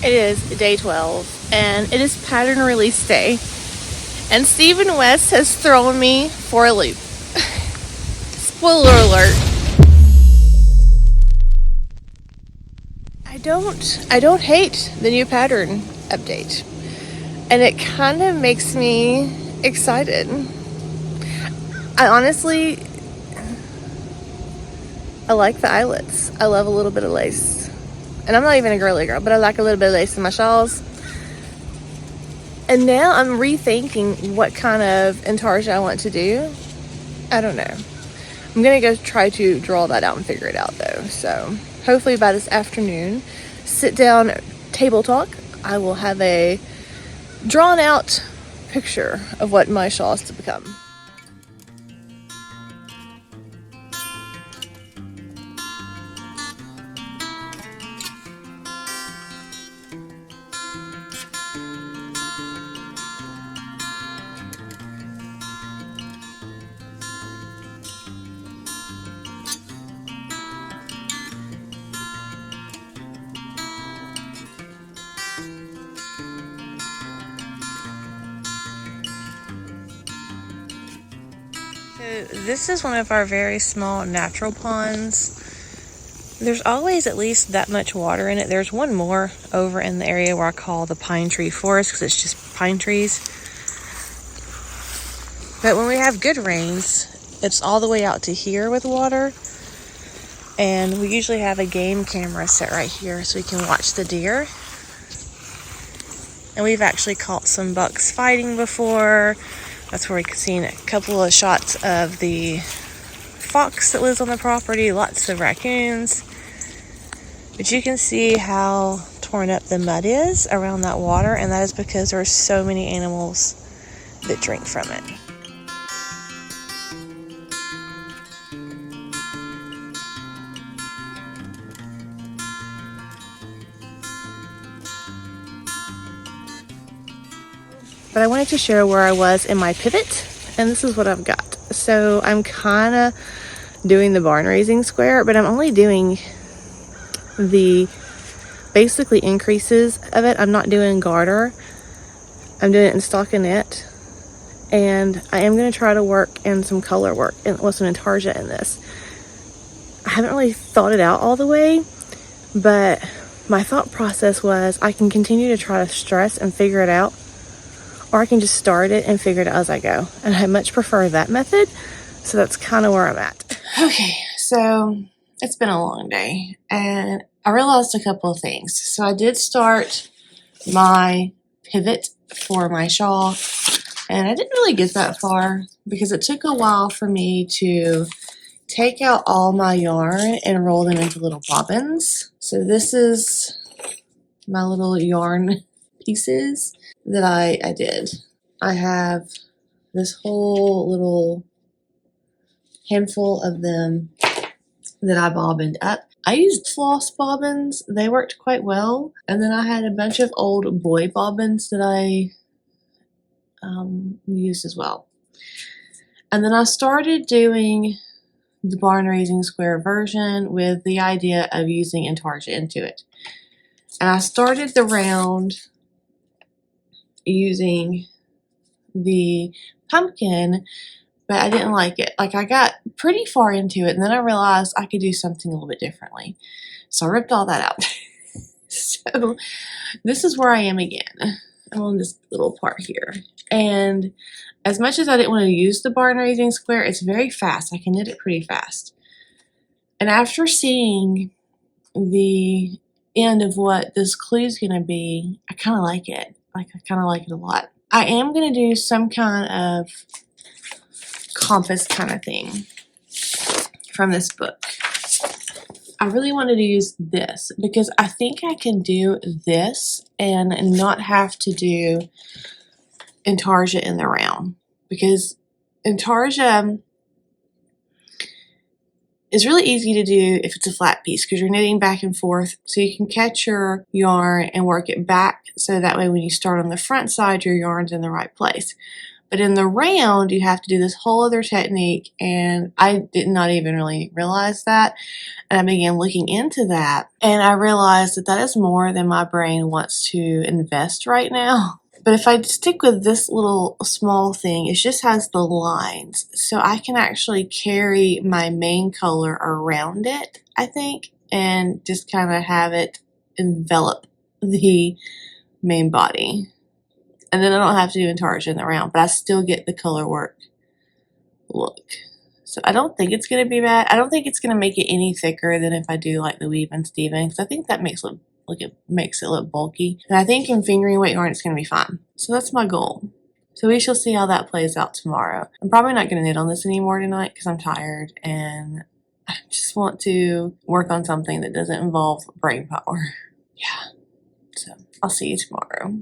It is day 12 and it is pattern release day. And Stephen West has thrown me for a loop. Spoiler alert. I don't hate the new pattern update. And it kind of makes me excited. I like the eyelets. I love a little bit of lace. And I'm not even a girly girl, but I like a little bit of lace in my shawls. And now I'm rethinking what kind of intarsia I want to do. I don't know. I'm going to go try to draw that out and figure it out though. So hopefully by this afternoon, sit down, table talk, I will have a drawn out picture of what my shawl is to become. So this is one of our very small natural ponds. There's always at least that much water in it. There's one more over in the area where I call the pine tree forest because it's just pine trees. But when we have good rains, it's all the way out to here with water. And we usually have a game camera set right here so we can watch the deer. And we've actually caught some bucks fighting before. That's where we've seen a couple of shots of the fox that lives on the property, lots of raccoons. But you can see how torn up the mud is around that water, and that is because there are so many animals that drink from it. But I wanted to share where I was in my pivot, and this is what I've got. So I'm kind of doing the barn raising square, but I'm only doing the basically increases of it. I'm not doing garter. I'm doing it in stockinette, and I am going to try to work in some color work and with some intarsia in this. I haven't really thought it out all the way, but my thought process was I can continue to try to stress and figure it out, or I can just start it and figure it out as I go. And I much prefer that method. So that's kind of where I'm at. Okay, so it's been a long day and I realized a couple of things. So I did start my pivot for my shawl and I didn't really get that far because it took a while for me to take out all my yarn and roll them into little bobbins. So this is my little yarn pieces that I did. I have this whole little handful of them that I bobbined up. I used floss bobbins. They worked quite well. And then I had a bunch of old boy bobbins that I used as well. And then I started doing the barn raising square version with the idea of using intarsia into it. And I started the round using the pumpkin, but I didn't like it. Like I got pretty far into it and then I realized I could do something a little bit differently. So I ripped all that out. So this is where I am again. I'm on this little part here. And as much as I didn't want to use the barn raising square, it's very fast. I can knit it pretty fast. And after seeing the end of what this clue is going to be, I kind of like it. I kind of like it a lot. I am going to do some kind of compass kind of thing from this book. I really wanted to use this because I think I can do this and not have to do intarsia in the round, because intarsia is really easy to do if it's a flat piece because you're knitting back and forth, so you can catch your yarn and work it back so that way when you start on the front side your yarn's in the right place. But in the round, you have to do this whole other technique, and I did not even really realize that. And I began looking into that, and I realized that that is more than my brain wants to invest right now. But if I stick with this little small thing, it just has the lines. So I can actually carry my main color around it, I think, and just kind of have it envelop the main body. And then I don't have to do intarsia in the round, but I still get the color work look. So I don't think it's going to be bad. I don't think it's going to make it any thicker than if I do like the Weave and Steven, because I think that makes it look bulky. And I think in fingering weight yarn it's going to be fine. So that's my goal. So we shall see how that plays out tomorrow. I'm probably not going to knit on this anymore tonight because I'm tired and I just want to work on something that doesn't involve brain power. Yeah. So I'll see you tomorrow.